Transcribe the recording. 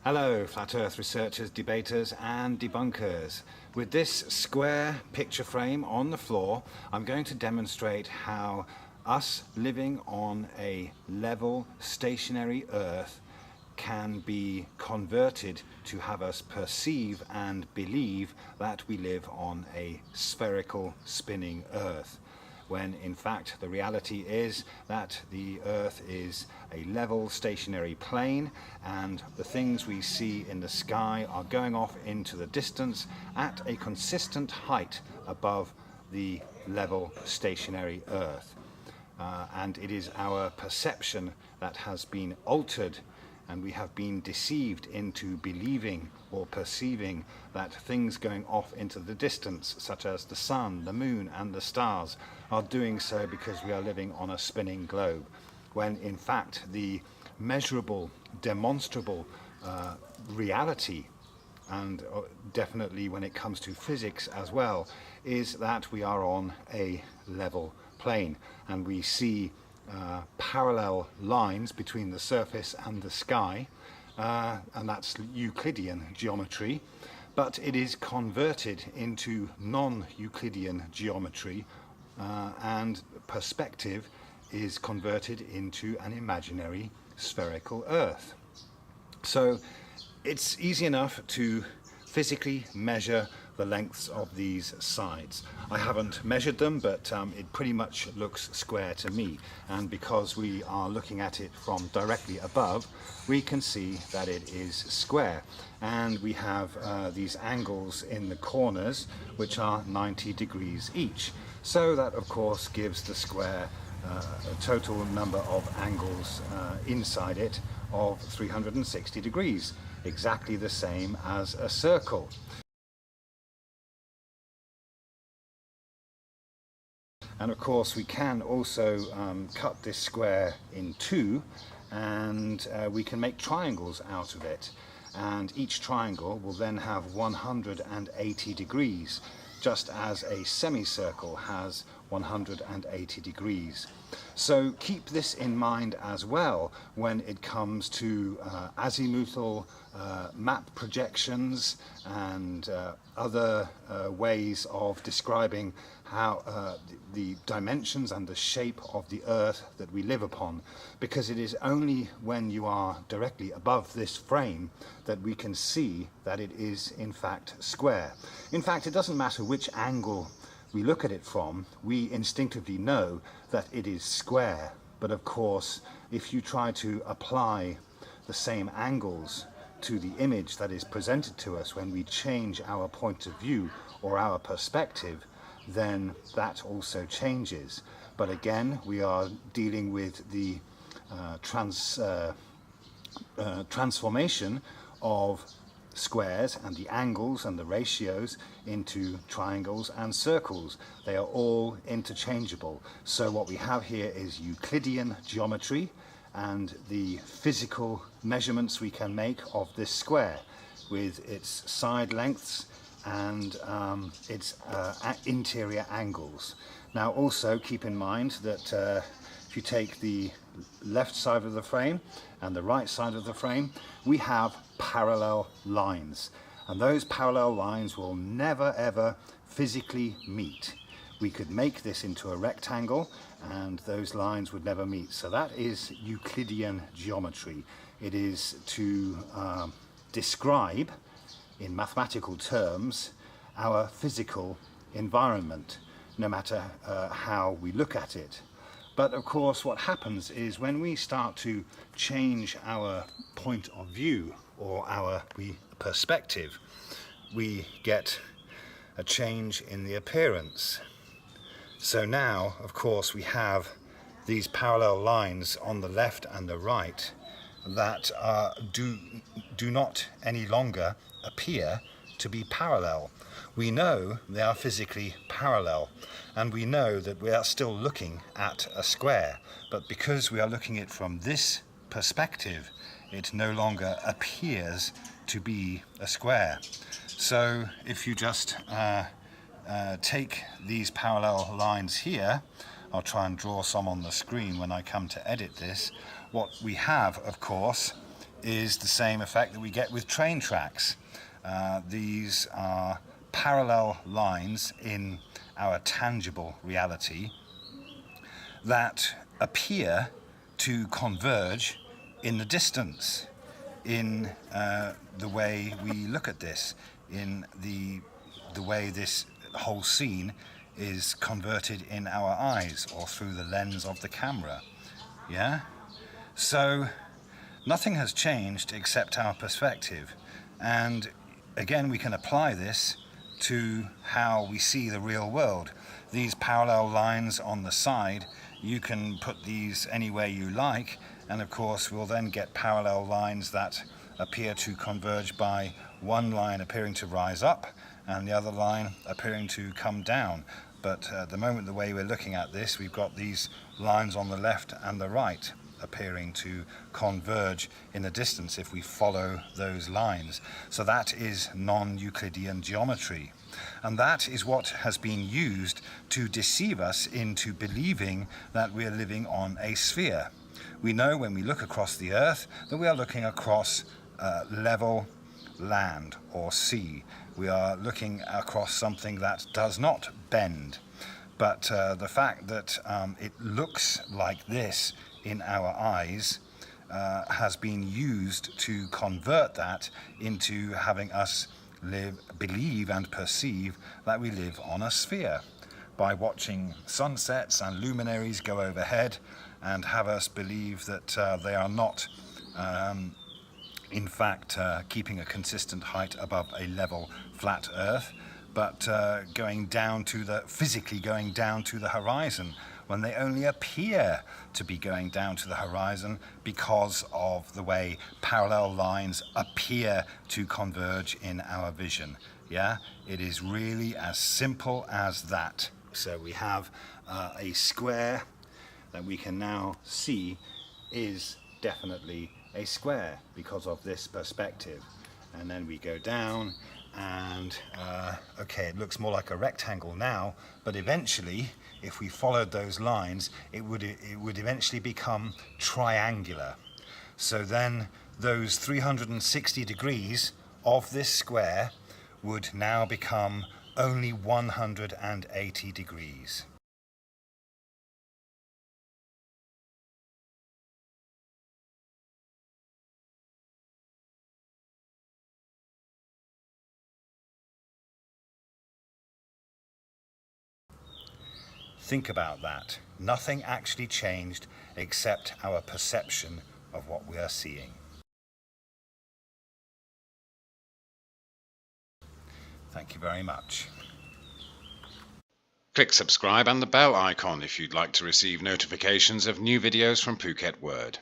Hello, Flat Earth researchers, debaters and debunkers. With this square picture frame on the floor, I'm going to demonstrate how us living on a level, stationary Earth can be converted to have us perceive and believe that we live on a spherical, spinning Earth, when in fact the reality is that the Earth is a level stationary plane and the things we see in the sky are going off into the distance at a consistent height above the level stationary Earth. And it is our perception that has been altered, and we have been deceived into believing or perceiving that things going off into the distance, such as the sun, the moon and the stars, are doing so because we are living on a spinning globe, when in fact the measurable, demonstrable reality, and definitely when it comes to physics as well, is that we are on a level plane and we see parallel lines between the surface and the sky, and that's Euclidean geometry, but it is converted into non-Euclidean geometry, and perspective is converted into an imaginary spherical Earth. So it's easy enough to physically measure the lengths of these sides. I haven't measured them, but it pretty much looks square to me, and because we are looking at it from directly above, we can see that it is square, and we have these angles in the corners which are 90 degrees each, so that of course gives the square a total number of angles inside it of 360 degrees, exactly the same as a circle. And of course we can also cut this square in two, and we can make triangles out of it, and each triangle will then have 180 degrees, just as a semicircle has 180 degrees. So keep this in mind as well when it comes to azimuthal map projections and other ways of describing how the dimensions and the shape of the Earth that we live upon, because it is only when you are directly above this frame that we can see that it is in fact square. In fact, it doesn't matter which angle we look at it from, we instinctively know that it is square. But of course, if you try to apply the same angles to the image that is presented to us when we change our point of view or our perspective, then that also changes. But again, we are dealing with the transformation of squares and the angles and the ratios into triangles and circles. They are all interchangeable. So what we have here is Euclidean geometry and the physical measurements we can make of this square with its side lengths and its interior angles. Now also keep in mind that if you take the left side of the frame and the right side of the frame, we have parallel lines, and those parallel lines will never ever physically meet. We could make this into a rectangle and those lines would never meet. So that is Euclidean geometry. It is to describe in mathematical terms our physical environment, no matter how we look at it. But of course what happens is when we start to change our point of view or our perspective, we get a change in the appearance. So now of course we have these parallel lines on the left and the right that do not any longer appear to be parallel. We know they are physically parallel, and we know that we are still looking at a square, but because we are looking at it from this perspective, it no longer appears to be a square. So if you just take these parallel lines here, I'll try and draw some on the screen when I come to edit this. What we have, of course, is the same effect that we get with train tracks. These are parallel lines in our tangible reality that appear to converge in the distance, in the way we look at this, in the way this whole scene is converted in our eyes or through the lens of the camera. Yeah? So nothing has changed except our perspective. And again, we can apply this to how we see the real world. These parallel lines on the side, you can put these anywhere you like, and of course we'll then get parallel lines that appear to converge by one line appearing to rise up and the other line appearing to come down. But at the moment, the way we're looking at this, we've got these lines on the left and the right appearing to converge in the distance if we follow those lines. So that is non-Euclidean geometry. And that is what has been used to deceive us into believing that we're living on a sphere. We know when we look across the Earth that we are looking across level land or sea. We are looking across something that does not bend. But the fact that it looks like this in our eyes has been used to convert that into having us believe and perceive that we live on a sphere by watching sunsets and luminaries go overhead and have us believe that they are not in fact keeping a consistent height above a level flat earth, but physically going down to the horizon, when they only appear to be going down to the horizon because of the way parallel lines appear to converge in our vision. Yeah, it is really as simple as that. So we have a square that we can now see is definitely a square because of this perspective. And then we go down and okay, it looks more like a rectangle now, but eventually if we followed those lines it would eventually become triangular. So then those 360 degrees of this square would now become only 180 degrees. Think about that. Nothing actually changed except our perception of what we are seeing. Thank you very much. Click subscribe and the bell icon if you'd like to receive notifications of new videos from Phuket Word.